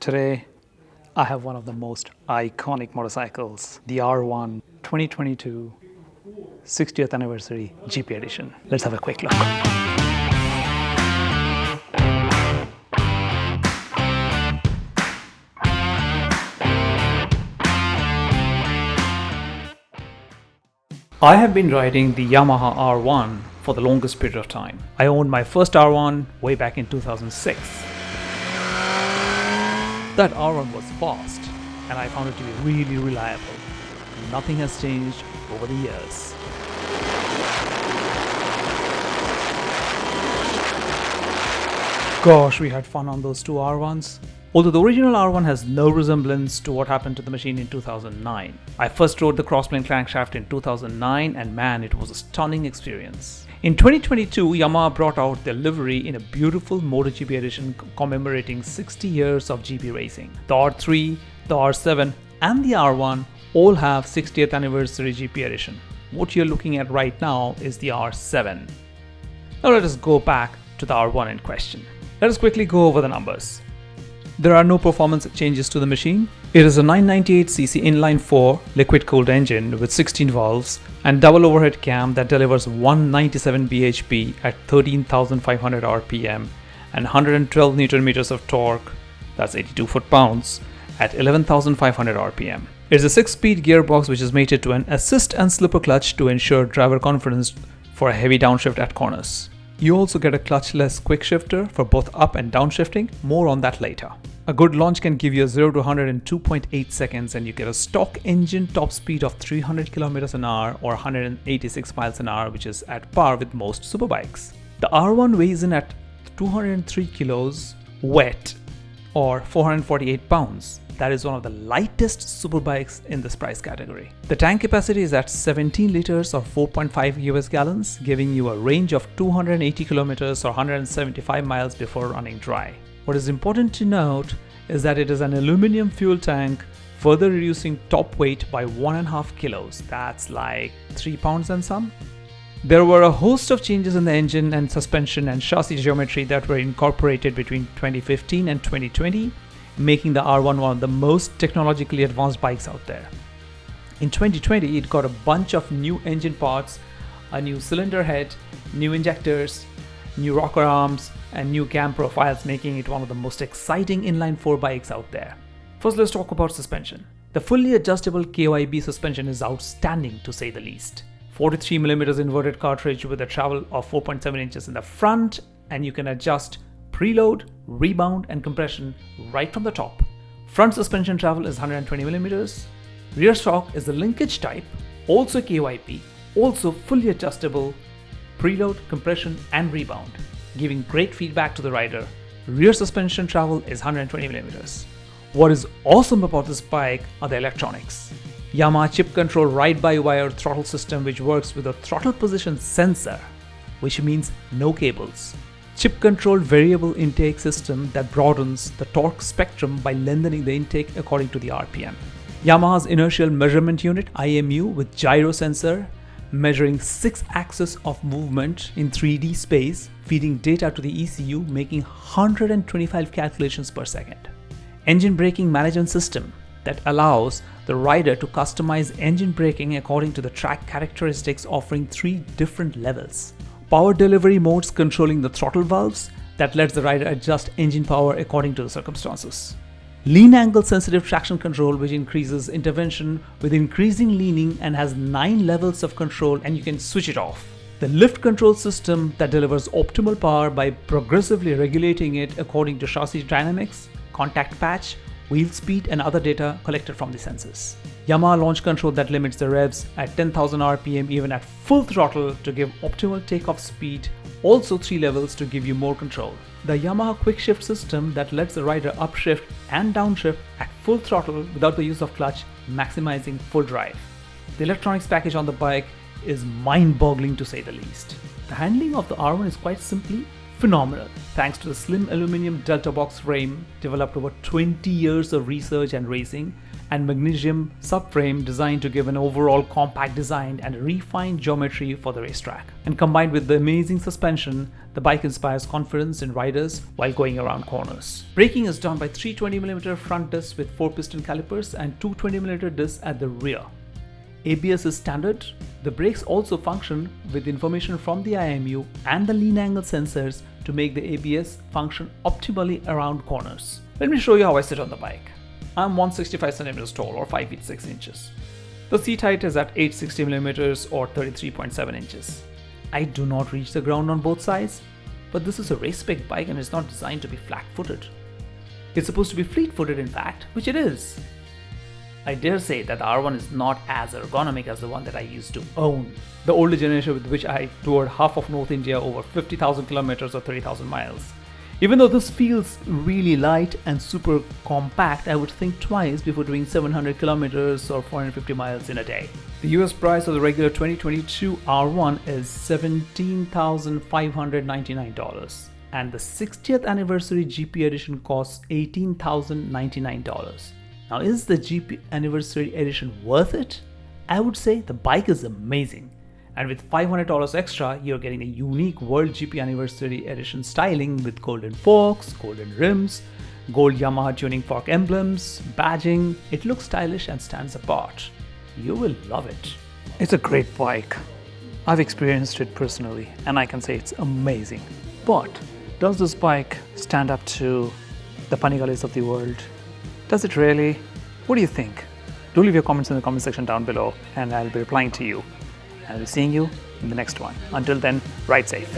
Today, I have one of the most iconic motorcycles, the R1 2022 60th Anniversary GP Edition. Let's have a quick look. I have been riding the Yamaha R1 for the longest period of time. I owned my first R1 way back in 2006. That R1 was fast and I found it to be really reliable. Nothing has changed over the years. Gosh, we had fun on those two R1s. Although the original R1 has no resemblance to what happened to the machine in 2009. I first rode the crossplane crankshaft in 2009 and man, it was a stunning experience. In 2022, Yamaha brought out their livery in a beautiful MotoGP edition commemorating 60 years of GP racing. The R3, the R7 and the R1 all have 60th anniversary GP edition. What you're looking at right now is the R7. Now let us go back to the R1 in question. Let us quickly go over the numbers. There are no performance changes to the machine. It is a 998cc inline 4 liquid-cooled engine with 16 valves and double overhead cam that delivers 197 bhp at 13,500 rpm and 112 Nm of torque, that's 82 foot-pounds, at 11,500 rpm. It is a 6-speed gearbox which is mated to an assist and slipper clutch to ensure driver confidence for a heavy downshift at corners. You also get a clutchless quick shifter for both up and downshifting, more on that later. A good launch can give you a 0 to 100 in 2.8 seconds and you get a stock engine top speed of 300 km an hour or 186 miles an hour, which is at par with most superbikes. The R1 weighs in at 203 kilos wet or 448 pounds. That is one of the lightest superbikes in this price category. The tank capacity is at 17 liters or 4.5 US gallons, giving you a range of 280 kilometers or 175 miles before running dry. What is important to note is that it is an aluminum fuel tank, further reducing top weight by 1.5 kilos. That's like 3 pounds and some. There were a host of changes in the engine and suspension and chassis geometry that were incorporated between 2015 and 2020. Making the R1 one of the most technologically advanced bikes out there. In 2020, it got a bunch of new engine parts, a new cylinder head, new injectors, new rocker arms, and new cam profiles, making it one of the most exciting inline 4 bikes out there. First, let's talk about suspension. The fully adjustable KYB suspension is outstanding to say the least. 43mm inverted cartridge with a travel of 4.7 inches in the front, and you can adjust preload, rebound and compression right from the top. Front suspension travel is 120mm. Rear shock is the linkage type, also KYB, also fully adjustable, preload, compression and rebound, giving great feedback to the rider. Rear suspension travel is 120mm. What is awesome about this bike are the electronics. Yamaha chip control ride-by-wire throttle system which works with a throttle position sensor, which means no cables. Chip controlled variable intake system that broadens the torque spectrum by lengthening the intake according to the RPM. Yamaha's inertial measurement unit IMU with gyro sensor measuring 6 axes of movement in 3D space, feeding data to the ECU, making 125 calculations per second. Engine braking management system that allows the rider to customize engine braking according to the track characteristics, offering 3 different levels. Power delivery modes controlling the throttle valves that lets the rider adjust engine power according to the circumstances. Lean angle sensitive traction control which increases intervention with increasing leaning and has 9 levels of control and you can switch it off. The lift control system that delivers optimal power by progressively regulating it according to chassis dynamics, contact patch, wheel speed and other data collected from the sensors. Yamaha launch control that limits the revs at 10,000 rpm even at full throttle to give optimal takeoff speed, also 3 levels to give you more control. The Yamaha quick shift system that lets the rider upshift and downshift at full throttle without the use of clutch, maximizing full drive. The electronics package on the bike is mind-boggling to say the least. The handling of the R1 is quite simply phenomenal, thanks to the slim aluminum deltabox frame developed over 20 years of research and racing, and magnesium subframe designed to give an overall compact design and refined geometry for the racetrack. And combined with the amazing suspension, the bike inspires confidence in riders while going around corners. Braking is done by 320mm front discs with 4-piston calipers and 220mm discs at the rear. ABS is standard. The brakes also function with information from the IMU and the lean angle sensors to make the ABS function optimally around corners. Let me show you how I sit on the bike. I'm 165 cm tall or 5 feet 6 inches. The seat height is at 860mm or 33.7 inches. I do not reach the ground on both sides, but this is a race spec bike and it's not designed to be flat-footed. It's supposed to be fleet-footed in fact, which it is. I dare say that the R1 is not as ergonomic as the one that I used to own. The older generation with which I toured half of North India over 50,000 kilometers or 30,000 miles. Even though this feels really light and super compact, I would think twice before doing 700 kilometers or 450 miles in a day. The US price of the regular 2022 R1 is $17,599 and the 60th anniversary GP edition costs $18,099. Now, is the GP Anniversary Edition worth it? I would say the bike is amazing. And with $500 extra, you're getting a unique World GP Anniversary Edition styling with golden forks, golden rims, gold Yamaha tuning fork emblems, badging. It looks stylish and stands apart. You will love it. It's a great bike. I've experienced it personally and I can say it's amazing. But does this bike stand up to the Panigales of the world? Does it really? What do you think? Do leave your comments in the comment section down below and I'll be replying to you. And I'll be seeing you in the next one. Until then, ride safe.